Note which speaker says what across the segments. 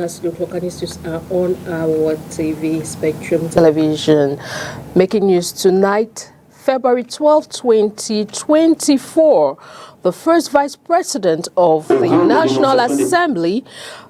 Speaker 1: as the Clocanistas are on our TV, Spectrum Television. Making news tonight, February 12, 2024. The first Vice President of the National Assembly,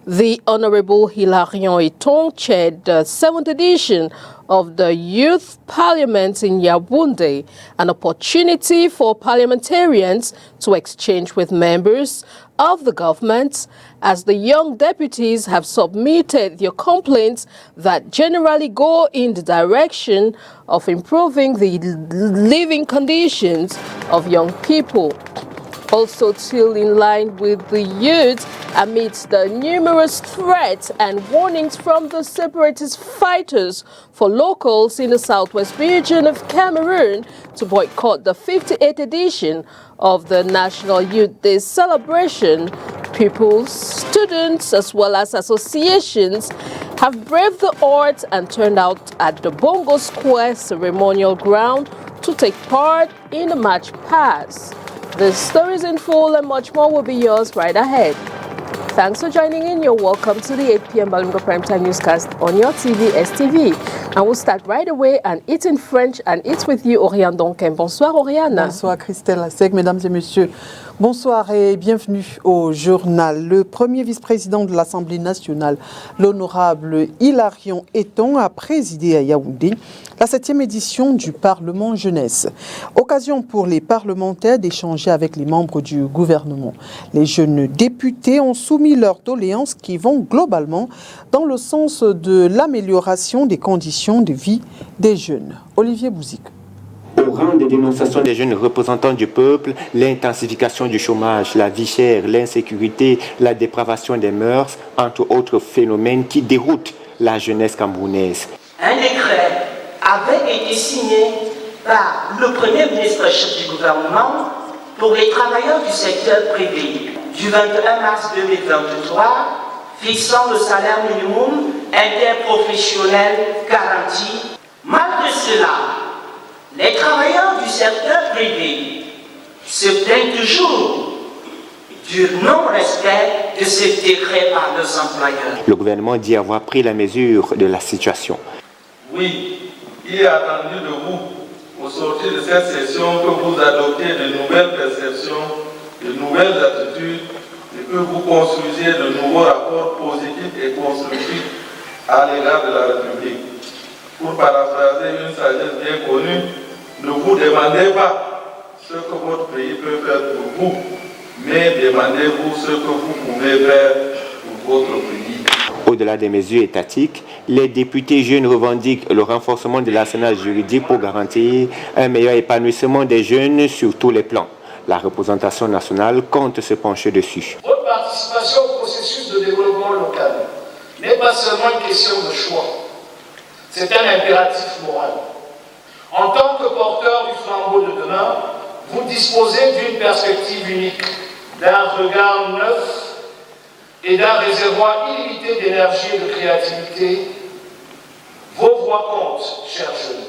Speaker 1: the Honorable Hilarion Eton, chaired the 7th edition of the Youth Parliament in Yaoundé, an opportunity for parliamentarians to exchange with members of the government as the young deputies have submitted their complaints that generally go in the direction of improving the living conditions of young people. Also still in line with the youth amidst the numerous threats and warnings from the separatist fighters for locals in the southwest region of Cameroon to boycott the 58th edition of the National Youth Day celebration. People, students, as well as associations have braved the odds and turned out at the Bongo Square ceremonial ground to take part in the march past. The stories in full and much more will be yours right ahead. Thanks for joining in. You're welcome to the 8 p.m. Balingo Primetime Newscast on your TV, STV. And we'll start right away and it's in French and it's with you, Oriane Donken. Bonsoir, Oriane.
Speaker 2: Bonsoir, Christelle Assec, mesdames et messieurs. Bonsoir et bienvenue au journal. Le premier vice-président de l'Assemblée nationale, l'honorable Hilarion Eton, a présidé à Yaoundé la 7e édition du Parlement jeunesse. Occasion pour les parlementaires d'échanger avec les membres du gouvernement. Les jeunes députés ont soumis leurs doléances qui vont globalement dans le sens de l'amélioration des conditions de vie des jeunes. Olivier Bouzik.
Speaker 3: Au rang des dénonciations des jeunes représentants du peuple, l'intensification du chômage, la vie chère, l'insécurité, la dépravation des mœurs, entre autres phénomènes qui déroutent la jeunesse camerounaise.
Speaker 4: Un décret avait été signé par le Premier ministre chef du gouvernement pour les travailleurs du secteur privé du 21 mars 2023, fixant le salaire minimum interprofessionnel garanti. Malgré cela, les travailleurs du secteur privé se plaignent toujours du non-respect de ce décret par leurs employeurs.
Speaker 3: Le gouvernement dit avoir pris la mesure de la situation.
Speaker 5: Oui, il est attendu de vous, au sortir de cette session, que vous adoptiez de nouvelles perceptions, de nouvelles attitudes et que vous construisiez de nouveaux rapports positifs et constructifs à l'égard de la République. Pour paraphraser une sagesse bien connue, ne vous demandez pas ce que votre pays peut faire pour vous, mais demandez-vous ce que vous pouvez faire pour votre pays.
Speaker 3: Au-delà des mesures étatiques, les députés jeunes revendiquent le renforcement de l'arsenal juridique pour garantir un meilleur épanouissement des jeunes sur tous les plans. La représentation nationale compte se pencher dessus.
Speaker 6: Votre participation au processus de développement local n'est pas seulement une question de choix, c'est un impératif moral. En tant que porteur du flambeau de demain, vous disposez d'une perspective unique, d'un regard neuf et d'un réservoir illimité d'énergie et de créativité. Vos voix comptent, chers jeunes.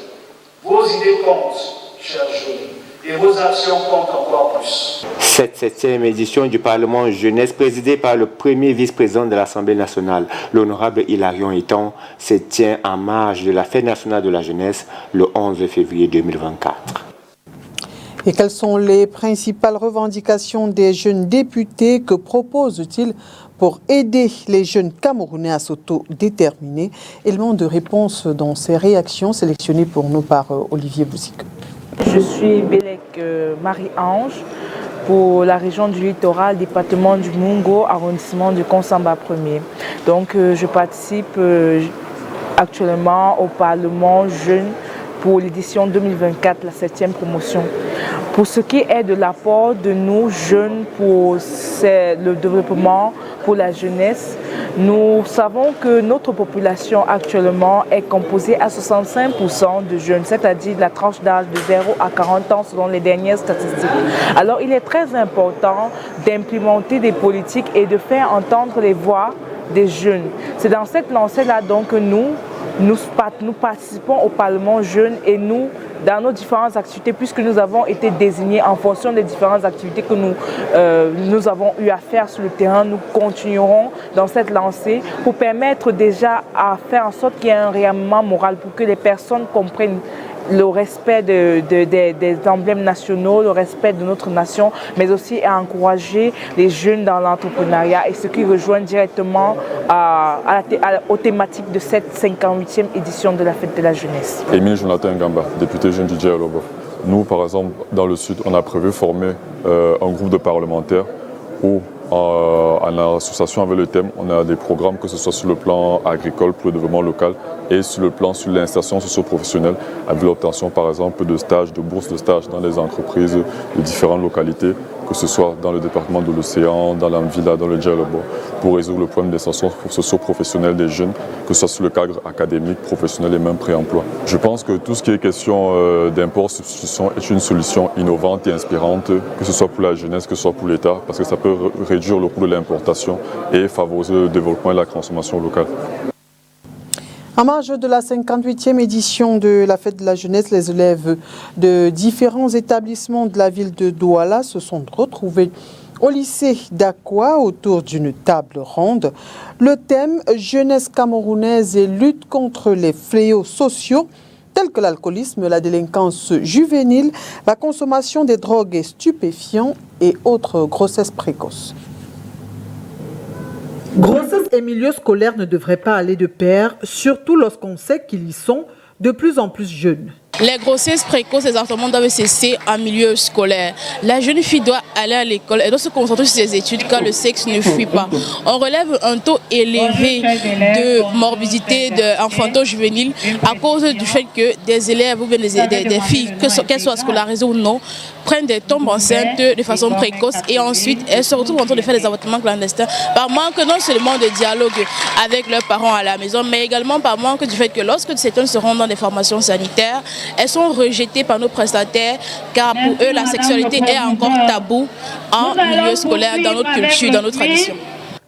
Speaker 6: Vos idées comptent, chers jeunes. Et vos actions comptent encore plus.
Speaker 3: Cette 7e édition du Parlement jeunesse, présidée par le premier vice-président de l'Assemblée nationale, l'honorable Hilarion Eton, se tient en marge de la Fête nationale de la jeunesse le 11 février 2024.
Speaker 2: Et quelles sont les principales revendications des jeunes députés? Que proposent-ils pour aider les jeunes Camerounais à s'autodéterminer? Élément de réponse dans ces réactions sélectionnées pour nous par Olivier Bouzik.
Speaker 7: Je suis Bélec Marie-Ange pour la région du littoral, département du Mungo, arrondissement du Konsamba 1er. Donc je participe actuellement au Parlement jeune pour l'édition 2024, la 7e promotion. Pour ce qui est de l'apport de nos jeunes pour le développement, pour la jeunesse, nous savons que notre population actuellement est composée à 65% de jeunes, c'est-à-dire la tranche d'âge de 0 à 40 ans selon les dernières statistiques. Alors il est très important d'implémenter des politiques et de faire entendre les voix des jeunes. C'est dans cette lancée-là donc que nous, nous participons au Parlement jeune et nous, dans nos différentes activités, puisque nous avons été désignés en fonction des différentes activités que nous avons eu à faire sur le terrain, nous continuerons dans cette lancée pour permettre déjà à faire en sorte qu'il y ait un rayonnement moral pour que les personnes comprennent le respect des emblèmes nationaux, le respect de notre nation, mais aussi à encourager les jeunes dans l'entrepreneuriat et ce qui rejoint directement aux thématiques de cette 58e édition de la Fête de la Jeunesse.
Speaker 8: Émile Jonathan Ngamba, député jeune du Djalobo. Nous, par exemple, dans le Sud, on a prévu former un groupe de parlementaires où, en association avec le thème, on a des programmes, que ce soit sur le plan agricole pour le développement local et sur le plan sur l'insertion socio-professionnelle, avec l'obtention par exemple de stages, de bourses de stages dans les entreprises de différentes localités, que ce soit dans le département de l'Océan, dans l'Amvila, dans le Djalobo, pour résoudre le problème d'insertion socio-professionnelle des jeunes, que ce soit sur le cadre académique, professionnel et même pré-emploi. Je pense que tout ce qui est question d'import-substitution est une solution innovante et inspirante, que ce soit pour la jeunesse, que ce soit pour l'État, parce que ça peut réduire le coût de l'importation et favoriser le développement et la consommation locale.
Speaker 2: En marge de la 58e édition de la Fête de la Jeunesse, les élèves de différents établissements de la ville de Douala se sont retrouvés au lycée d'Aqua autour d'une table ronde. Le thème « Jeunesse camerounaise et lutte contre les fléaux sociaux » tels que l'alcoolisme, la délinquance juvénile, la consommation des drogues et stupéfiants et autres grossesses précoces. Grossesse et milieu scolaire ne devraient pas aller de pair, surtout lorsqu'on sait qu'ils y sont de plus en plus jeunes.
Speaker 9: Les grossesses précoces, les enfants doivent cesser en milieu scolaire. La jeune fille doit aller à l'école et doit se concentrer sur ses études car le sexe ne fuit pas. On relève un taux élevé de morbidité infanto-juvénile à cause du fait que des élèves ou bien des filles, qu'elles soient scolarisées ou non, prennent des tombes enceintes de façon précoce et ensuite elles se retrouvent en train de faire des avortements clandestins par manque non seulement de dialogue avec leurs parents à la maison, mais également par manque du fait que lorsque certains se rendent dans des formations sanitaires, elles sont rejetées par nos prestataires car pour eux la sexualité est encore tabou en milieu scolaire, dans notre culture, dans nos traditions.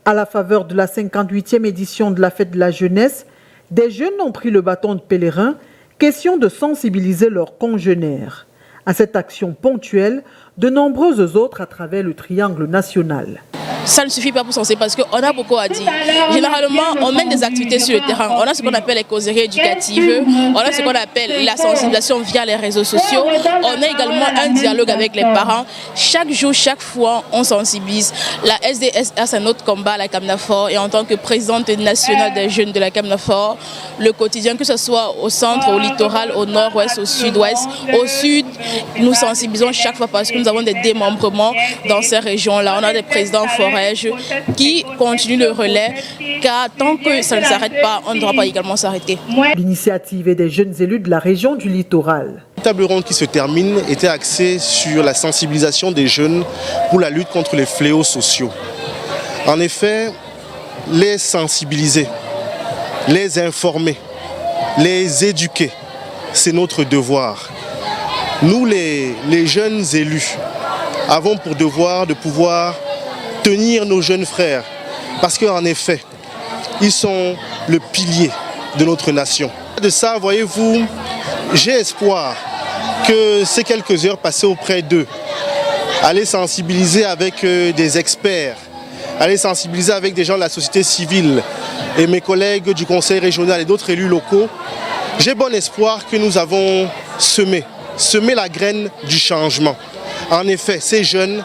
Speaker 2: À la faveur de la 58e édition de la Fête de la Jeunesse, des jeunes ont pris le bâton de pèlerin, question de sensibiliser leurs congénères. À cette action ponctuelle, de nombreuses autres à travers le triangle national.
Speaker 9: Ça ne suffit pas pour sensibiliser parce qu'on a beaucoup à dire. Généralement, on mène des activités sur le terrain. On a ce qu'on appelle les causeries éducatives, on a ce qu'on appelle la sensibilisation via les réseaux sociaux. On a également un dialogue avec les parents. Chaque jour, chaque fois, on sensibilise. La SDSR, c'est notre combat à la CAMNAFOR et en tant que présidente nationale des jeunes de la CAMNAFOR, le quotidien, que ce soit au centre, au littoral, au nord-ouest, au sud-ouest, au sud, nous sensibilisons chaque fois parce que nous avons des démembrements dans ces régions-là. On a des présidents forêts qui continue le relais, car tant que ça ne s'arrête pas, on ne doit pas également s'arrêter.
Speaker 2: L'initiative est des jeunes élus de la région du littoral.
Speaker 10: La table ronde qui se termine était axée sur la sensibilisation des jeunes pour la lutte contre les fléaux sociaux. En effet, les sensibiliser, les informer, les éduquer, c'est notre devoir. Nous, les jeunes élus, avons pour devoir de pouvoir tenir nos jeunes frères, parce qu'en effet, ils sont le pilier de notre nation. De ça, voyez-vous, j'ai espoir que ces quelques heures passées auprès d'eux, aller sensibiliser avec des experts, aller sensibiliser avec des gens de la société civile et mes collègues du conseil régional et d'autres élus locaux, j'ai bon espoir que nous avons semé la graine du changement. En effet, ces jeunes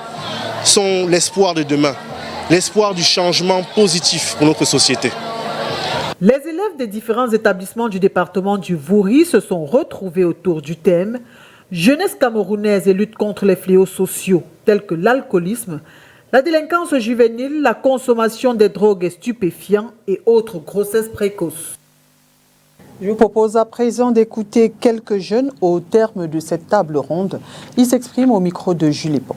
Speaker 10: sont l'espoir de demain, l'espoir du changement positif pour notre société.
Speaker 2: Les élèves des différents établissements du département du Vouri se sont retrouvés autour du thème « Jeunesse camerounaise et lutte contre les fléaux sociaux » tels que l'alcoolisme, la délinquance juvénile, la consommation des drogues et stupéfiants et autres grossesses précoces. Je vous propose à présent d'écouter quelques jeunes au terme de cette table ronde. Ils s'expriment au micro de Julie Pont.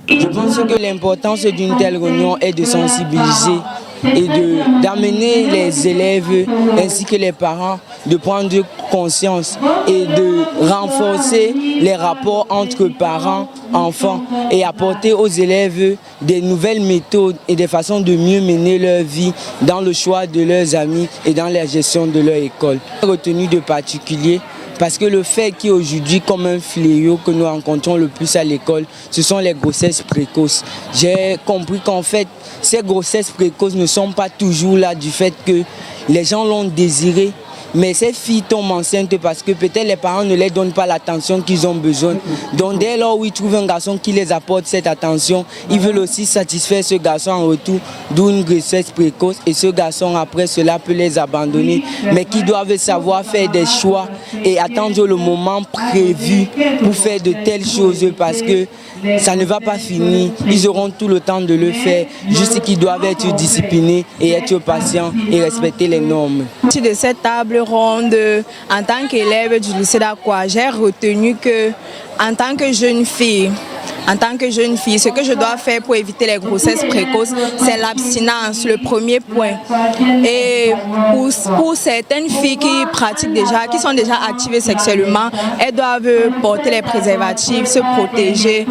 Speaker 11: Je pense que l'importance d'une telle réunion est de sensibiliser et d'amener les élèves ainsi que les parents de prendre conscience et de renforcer les rapports entre parents, enfants et apporter aux élèves des nouvelles méthodes et des façons de mieux mener leur vie dans le choix de leurs amis et dans la gestion de leur école. Retenu de particulier parce que le fait qu'aujourd'hui, comme un fléau que nous rencontrons le plus à l'école, ce sont les grossesses précoces. J'ai compris qu'en fait, ces grossesses précoces ne sont pas toujours là du fait que les gens l'ont désiré. Mais ces filles tombent enceintes parce que peut-être les parents ne leur donnent pas l'attention qu'ils ont besoin. Donc dès lors où ils trouvent un garçon qui les apporte cette attention, ils veulent aussi satisfaire ce garçon en retour, d'où une grossesse précoce. Et ce garçon après cela peut les abandonner. Mais qui doivent savoir faire des choix et attendre le moment prévu pour faire de telles choses parce que ça ne va pas finir. Ils auront tout le temps de le faire. Juste qu'ils doivent être disciplinés et être patients et respecter les normes.
Speaker 12: De cette table ronde, en tant qu'élève du lycée d'Aqua, j'ai retenu que en tant que jeune fille, ce que je dois faire pour éviter les grossesses précoces, c'est l'abstinence, le premier point. Et pour certaines filles qui sont déjà activées sexuellement, elles doivent porter les préservatifs, se protéger,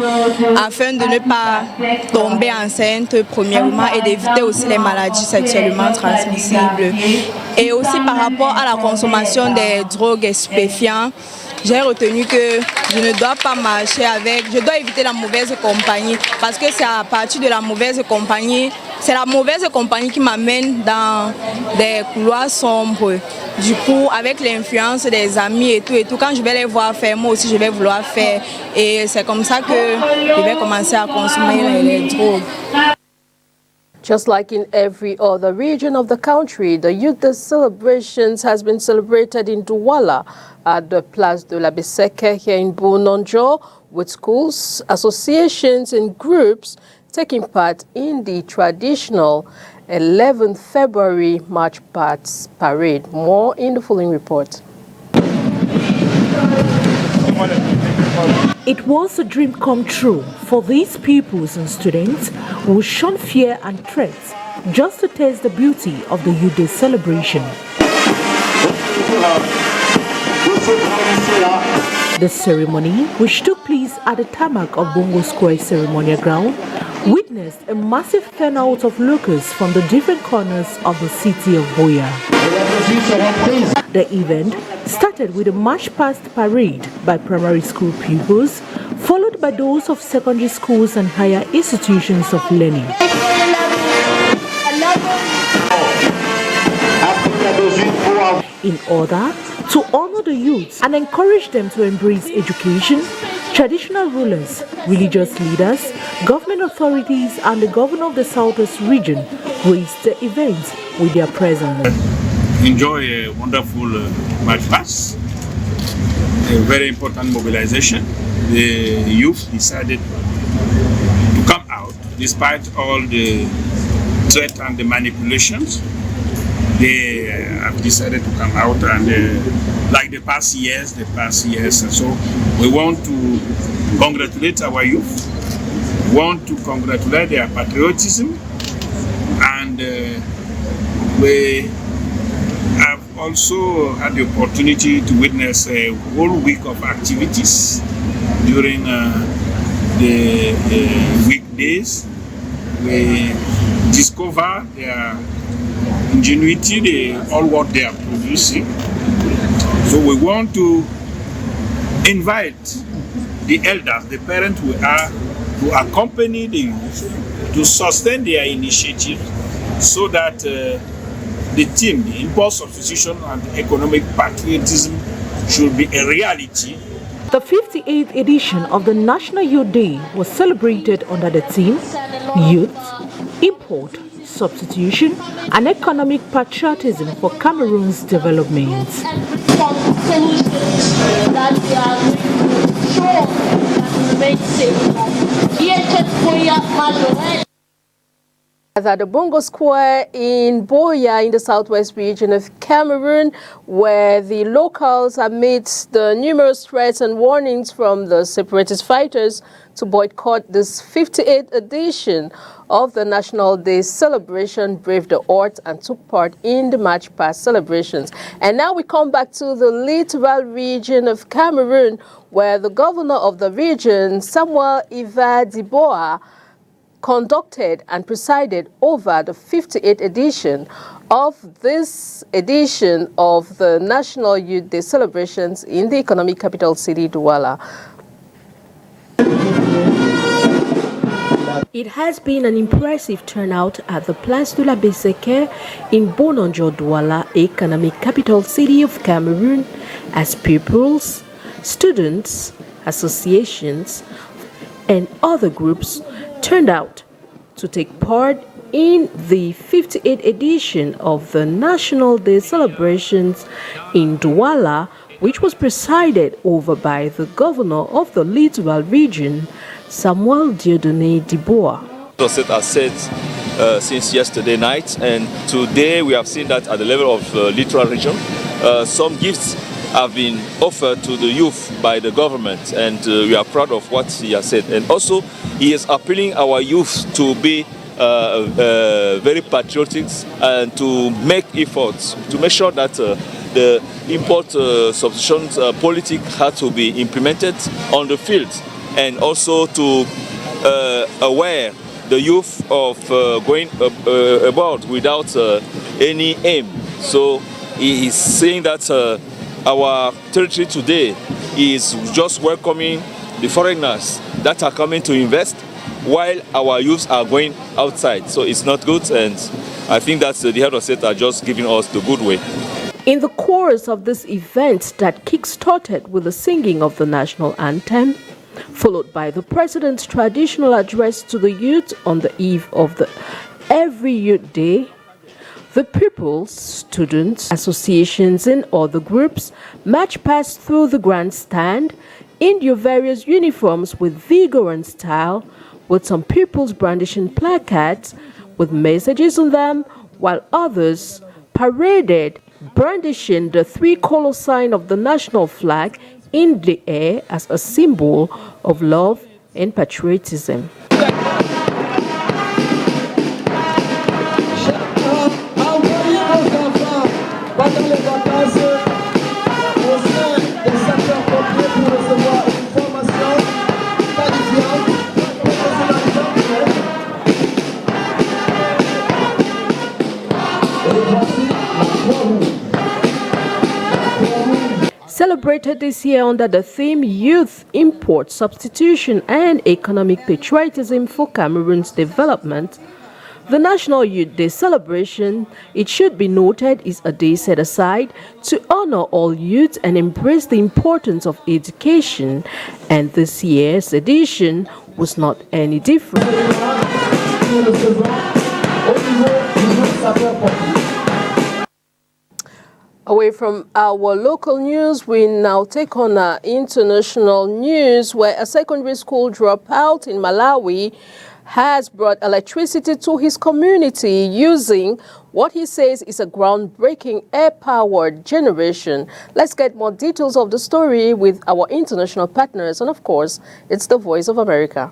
Speaker 12: afin de ne pas tomber enceinte premièrement et d'éviter aussi les maladies sexuellement transmissibles. Et aussi par rapport à la consommation des drogues stupéfiantes, j'ai retenu que je ne dois pas marcher je dois éviter la mauvaise compagnie parce que c'est à partir de la mauvaise compagnie, c'est la mauvaise compagnie qui m'amène dans des couloirs sombres. Du coup, avec l'influence des amis et tout, quand je vais les voir faire, moi aussi je vais vouloir faire. Et c'est comme ça que je vais commencer à consommer les drogues.
Speaker 1: Just like in every other region of the country, the Youth Day celebrations has been celebrated in Douala at the Place de la Beseke here in Bounonjo, with schools, associations and groups taking part in the traditional 11th February March Past Parade. More in the following report.
Speaker 13: It was a dream come true for these pupils and students who shunned fear and threats just to taste the beauty of the Youth Day celebration. The ceremony, which took place at the tarmac of Bongo Square Ceremonial Ground, witnessed a massive turnout of locals from the different corners of the city of Buea. The event started with a march past parade by primary school pupils, followed by those of secondary schools and higher institutions of learning. In order to honor the youth and encourage them to embrace education, traditional rulers, religious leaders, government authorities and the governor of the Southwest region graced the event with their presence.
Speaker 14: Enjoy a wonderful march past, a very important mobilization. The youth decided to come out despite all the threat and the manipulations. They have decided to come out and like the past years, and so we want to congratulate our youth, want to congratulate their patriotism, and we have also had the opportunity to witness a whole week of activities during the weekdays. We discover their ingenuity, all what they are producing. So we want to invite the elders, the parents who are to accompany the youth to sustain their initiative so that the theme, the impulse substitution and economic patriotism should be a reality.
Speaker 13: The 58th edition of the National Youth Day was celebrated under the theme Youth, Import, Substitution and Economic Patriotism for Cameroon's Development.
Speaker 1: At the Bongo Square in Buea in the southwest region of Cameroon, where the locals, amidst the numerous threats and warnings from the separatist fighters to boycott this 58th edition of the National Day celebration, braved the odds and took part in the March Past celebrations. And now we come back to the littoral region of Cameroon, where the governor of the region, Samuel Iva Diboa, conducted and presided over the 58th edition of this edition of the National Youth Day celebrations in the economic capital city, Douala.
Speaker 13: It has been an impressive turnout at the Place de la Besséquer in Bononjo, Douala, economic capital city of Cameroon, as pupils, students, associations, and other groups turned out to take part in the 58th edition of the National Day celebrations in Douala, which was presided over by the governor of the littoral region, Samuel Dieudonné Diboa.
Speaker 15: It has set since yesterday night, and today we have seen that at the level of littoral region, some gifts have been offered to the youth by the government, and we are proud of what he has said. And also, he is appealing our youth to be very patriotic and to make efforts to make sure that the import substitution policy had to be implemented on the field, and also to aware the youth of going about without any aim. So he is saying that our territory today is just welcoming the foreigners that are coming to invest, while our youths are going outside. So it's not good, and I think that the head of state are just giving us the good way.
Speaker 13: In the course of this event that kick-started with the singing of the national anthem, followed by the president's traditional address to the youth on the eve of the Every Youth Day, the pupils, students, associations, and other groups marched past through the grandstand in their various uniforms with vigor and style, with some pupils brandishing placards with messages on them, while others paraded brandishing the three-color sign of the national flag in the air as a symbol of love and patriotism. Celebrated this year under the theme Youth, Import, Substitution and Economic Patriotism for Cameroon's Development, the National Youth Day celebration, it should be noted, is a day set aside to honor all youth and embrace the importance of education, and this year's edition was not any different.
Speaker 1: Away from our local news, we now take on our international news, where a secondary school dropout in Malawi has brought electricity to his community using what he says is a groundbreaking air-powered generation. Let's get more details of the story with our international partners, and of course, it's the Voice of America.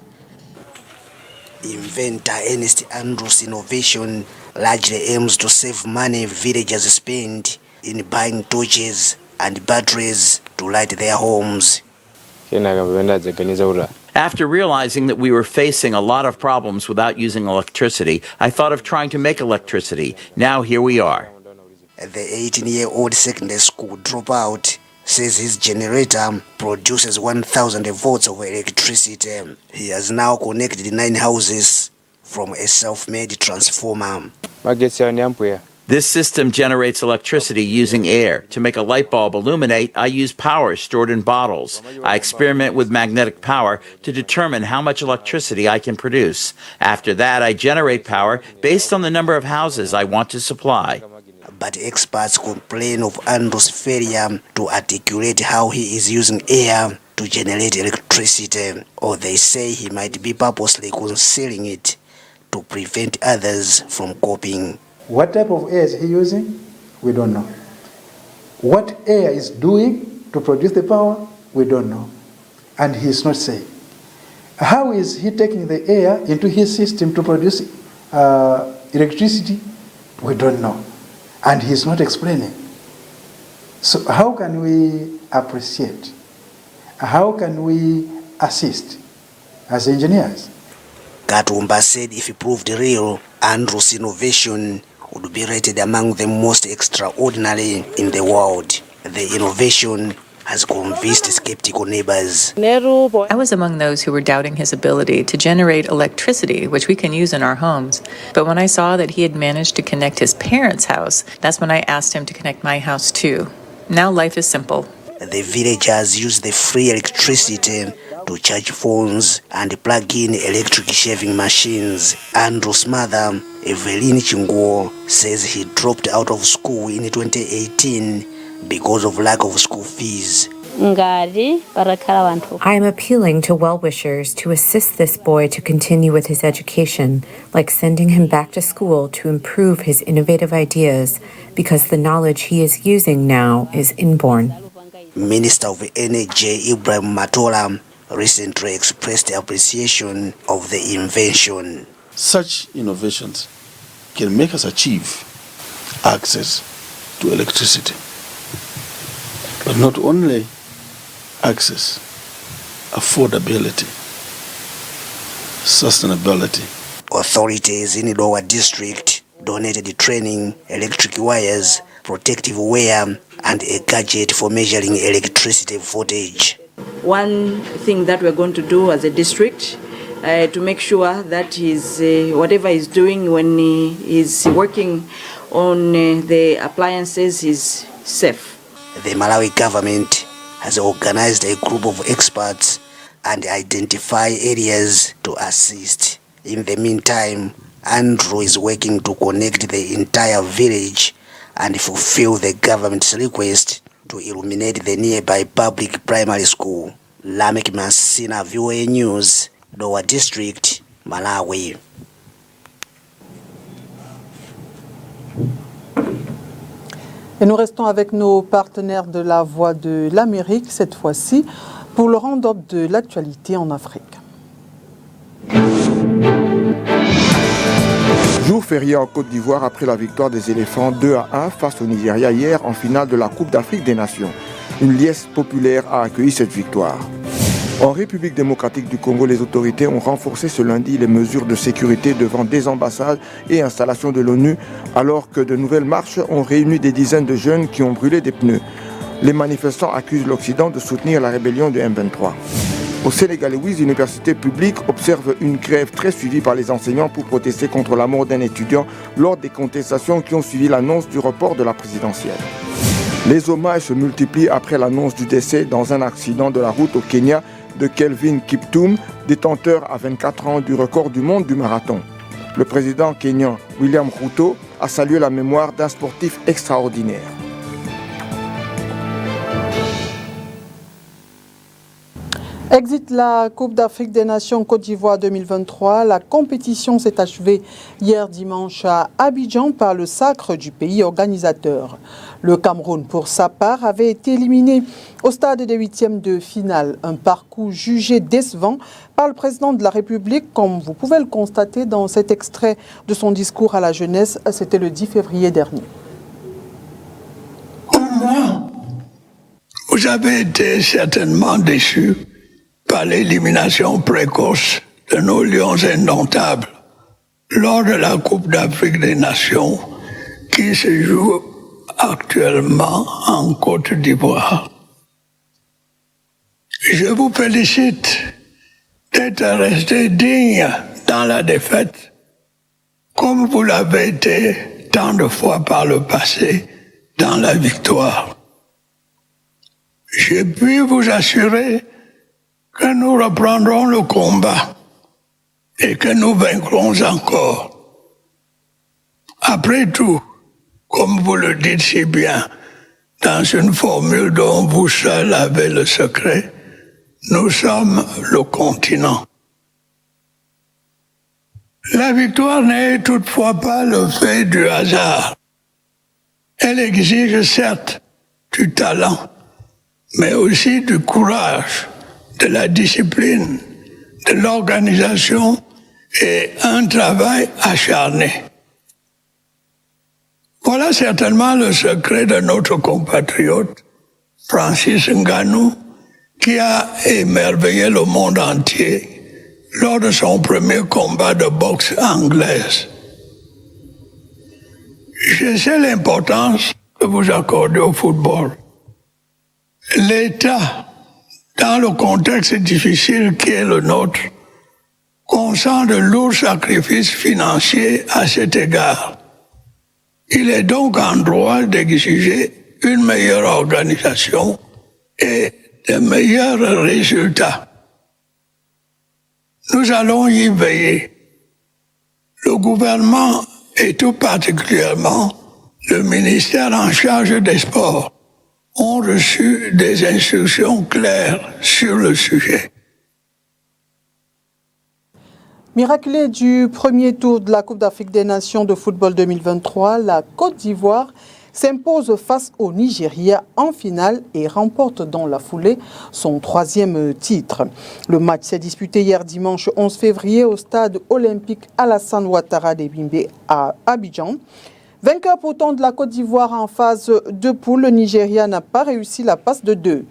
Speaker 16: Inventor Ernest Andrews' innovation largely aims to save money villagers spend in buying torches and batteries to light their homes.
Speaker 17: After realizing that we were facing a lot of problems without using electricity, I thought of trying to make electricity. Now here we are.
Speaker 16: The 18-year-old secondary school dropout says his generator produces 1,000 volts of electricity. He has now connected 9 houses from a self-made transformer.
Speaker 17: This system generates electricity using air. To make a light bulb illuminate, I use power stored in bottles. I experiment with magnetic power to determine how much electricity I can produce. After that, I generate power based on the number of houses I want to supply.
Speaker 16: But experts complain of Andrews' failure to articulate how he is using air to generate electricity, or they say he might be purposely concealing it to prevent others from copying.
Speaker 18: What type of air is he using? We don't know. What air is doing to produce the power? We don't know. And he is not saying. How is he taking the air into his system to produce electricity? We don't know. And he is not explaining. So how can we appreciate? How can we assist as engineers?
Speaker 16: Katumba said if it proved real, Andrew's innovation would be rated among the most extraordinary in the world. The innovation has convinced skeptical neighbors.
Speaker 19: I was among those who were doubting his ability to generate electricity, which we can use in our homes. But when I saw that he had managed to connect his parents' house, that's when I asked him to connect my house too. Now life is simple.
Speaker 16: The villagers use the free electricity to charge phones and plug in electric shaving machines. Andrew's mother, Evelyn Chinguo, says he dropped out of school in 2018 because of lack of school fees.
Speaker 20: I am appealing to well-wishers to assist this boy to continue with his education, like sending him back to school to improve his innovative ideas, because the knowledge he is using now is inborn.
Speaker 16: Minister of Energy Ibrahim Matola recently expressed appreciation of the invention.
Speaker 21: Such innovations can make us achieve access to electricity. But not only access, affordability, sustainability.
Speaker 16: Authorities in Lower District donated training, electric wires, protective wear, and a gadget for measuring electricity voltage.
Speaker 22: One thing that we're going to do as a district to make sure that whatever he's doing when he is working on the appliances is safe.
Speaker 16: The Malawi government has organized a group of experts and identify areas to assist. In the meantime, Andrew is working to connect the entire village and fulfill the government's request to illuminate the nearby public primary school. Lamek Masina, VOA News, Lower District, Malawi.
Speaker 2: Et nous restons avec nos partenaires de la Voix de l'Amérique, cette fois-ci, pour le round-up de l'actualité en Afrique.
Speaker 23: Jour férié en Côte d'Ivoire après la victoire des éléphants 2-1 face au Nigeria hier en finale de la Coupe d'Afrique des Nations. Une liesse populaire a accueilli cette victoire. En République démocratique du Congo, les autorités ont renforcé ce lundi les mesures de sécurité devant des ambassades et installations de l'ONU, alors que de nouvelles marches ont réuni des dizaines de jeunes qui ont brûlé des pneus. Les manifestants accusent l'Occident de soutenir la rébellion de M23. Au Sénégal, Louise, université publique observe une grève très suivie par les enseignants pour protester contre la mort d'un étudiant lors des contestations qui ont suivi l'annonce du report de la présidentielle. Les hommages se multiplient après l'annonce du décès dans un accident de la route au Kenya de Kelvin Kiptum, détenteur à 24 ans du record du monde du marathon. Le président kényan William Ruto a salué la mémoire d'un sportif extraordinaire.
Speaker 2: Exit la Coupe d'Afrique des Nations Côte d'Ivoire 2023. La compétition s'est achevée hier dimanche à Abidjan par le sacre du pays organisateur. Le Cameroun, pour sa part, avait été éliminé au stade des huitièmes de finale. Un parcours jugé décevant par le président de la République, comme vous pouvez le constater dans cet extrait de son discours à la jeunesse. C'était le 10 février dernier.
Speaker 24: Moi, vous avez été certainement déçus par l'élimination précoce de nos lions indomptables lors de la Coupe d'Afrique des Nations qui se joue actuellement en Côte d'Ivoire. Je vous félicite d'être resté digne dans la défaite, comme vous l'avez été tant de fois par le passé dans la victoire. Je puis vous assurer que nous reprendrons le combat et que nous vaincrons encore. Après tout, comme vous le dites si bien, dans une formule dont vous seul avez le secret, nous sommes le continent. La victoire n'est toutefois pas le fait du hasard. Elle exige certes du talent, mais aussi du courage, de la discipline, de l'organisation et un travail acharné. Voilà certainement le secret de notre compatriote Francis Ngannou, qui a émerveillé le monde entier lors de son premier combat de boxe anglaise. Je sais l'importance que vous accordez au football. L'État, dans le contexte difficile qui est le nôtre, consent de lourds sacrifices financiers à cet égard. Il est donc en droit d'exiger une meilleure organisation et de meilleurs résultats. Nous allons y veiller. Le gouvernement et tout particulièrement le ministère en charge des sports ont reçu des instructions claires sur le sujet.
Speaker 2: Miraculé du premier tour de la Coupe d'Afrique des Nations de football 2023, la Côte d'Ivoire s'impose face au Nigeria en finale et remporte dans la foulée son 3e titre. Le match s'est disputé hier dimanche 11 février au stade olympique Alassane Ouattara d'Ebimbe à Abidjan. Vainqueur pourtant de la Côte d'Ivoire en phase de poule, le Nigeria n'a pas réussi la passe de 2.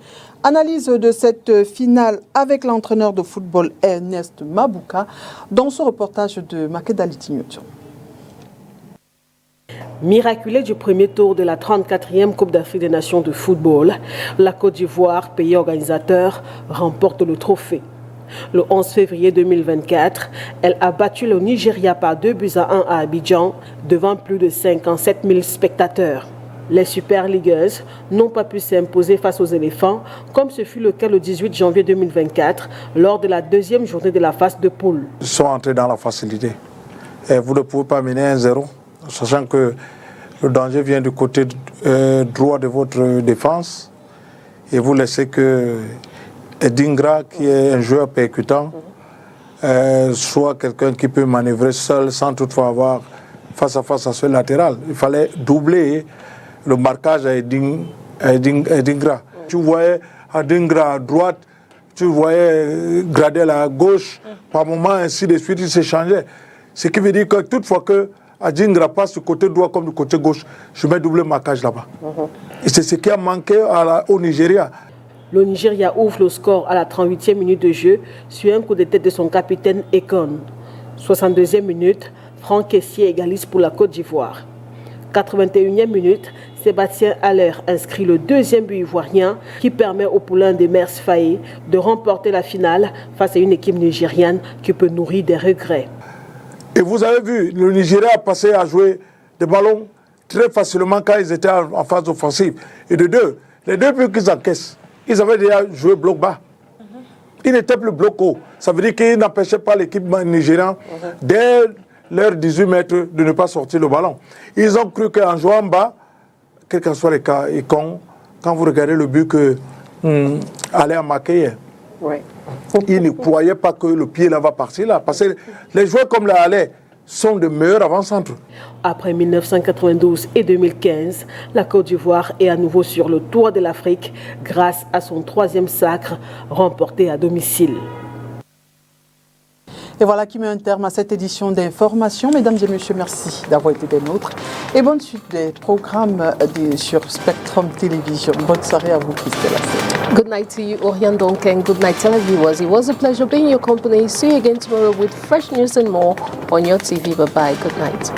Speaker 2: Analyse de cette finale avec l'entraîneur de football Ernest Mabouka dans ce reportage de Makeda Litignoto.
Speaker 3: Miraculé du premier tour de la 34e Coupe d'Afrique des Nations de football, la Côte d'Ivoire, pays organisateur, remporte le trophée. Le 11 février 2024, elle a battu le Nigeria par 2-1 à Abidjan devant plus de 57 000 spectateurs. Les Super Leagueuses n'ont pas pu s'imposer face aux éléphants, comme ce fut le cas le 18 janvier 2024, lors de la 2e journée de la phase de poule.
Speaker 4: Ils sont entrés dans la facilité. Et vous ne pouvez pas mener 1-0, sachant que le danger vient du côté droit de votre défense. Et vous laissez que Dingra, qui est un joueur percutant, soit quelqu'un qui peut manœuvrer seul sans toutefois avoir face à face à ce latéral. Il fallait doubler le marquage à Dingra. Tu voyais Dingra à droite, tu voyais Gradel à gauche, par moment ainsi de suite, il s'échangeait. Ce qui veut dire que toutefois que Dingra passe du côté droit comme du côté gauche, je mets double marquage là-bas. Et c'est ce qui a manqué au Nigeria.
Speaker 3: Le Nigeria ouvre le score à la 38e minute de jeu sur un coup de tête de son capitaine Ekon. 62e minute, Franck Kessié égalise pour la Côte d'Ivoire. 81e minute, Sébastien Haller inscrit le 2e but ivoirien qui permet au poulain des Mers Faye de remporter la finale face à une équipe nigériane qui peut nourrir des regrets.
Speaker 4: Et vous avez vu, le Nigeria a passé à jouer des ballons très facilement quand ils étaient en phase offensive. Et de deux, les 2 buts qu'ils encaissent, ils avaient déjà joué bloc bas. Ils n'étaient plus bloc haut. Ça veut dire qu'ils n'empêchaient pas l'équipe nigériane dès leurs 18 mètres de ne pas sortir le ballon. Ils ont cru qu'en jouant bas, quel qu'en soit le cas, et quand vous regardez le but que Alain a marqué, ils ne croyaient pas que le pied là va partir là. Parce que les joueurs comme la Alain sont de meilleurs avant-centres.
Speaker 3: Après 1992 et 2015, la Côte d'Ivoire est à nouveau sur le toit de l'Afrique grâce à son 3e sacre remporté à domicile.
Speaker 2: Et voilà qui met un terme à cette édition d'information. Mesdames et messieurs, merci d'avoir été des nôtres. Et bonne suite des programmes sur Spectrum Télévision. Bonne soirée à vous, Christelle.
Speaker 1: Good night to you, Orion Donken. Good night, televiewers. It was a pleasure being in your company. See you again tomorrow with fresh news and more on your TV. Bye-bye. Good night.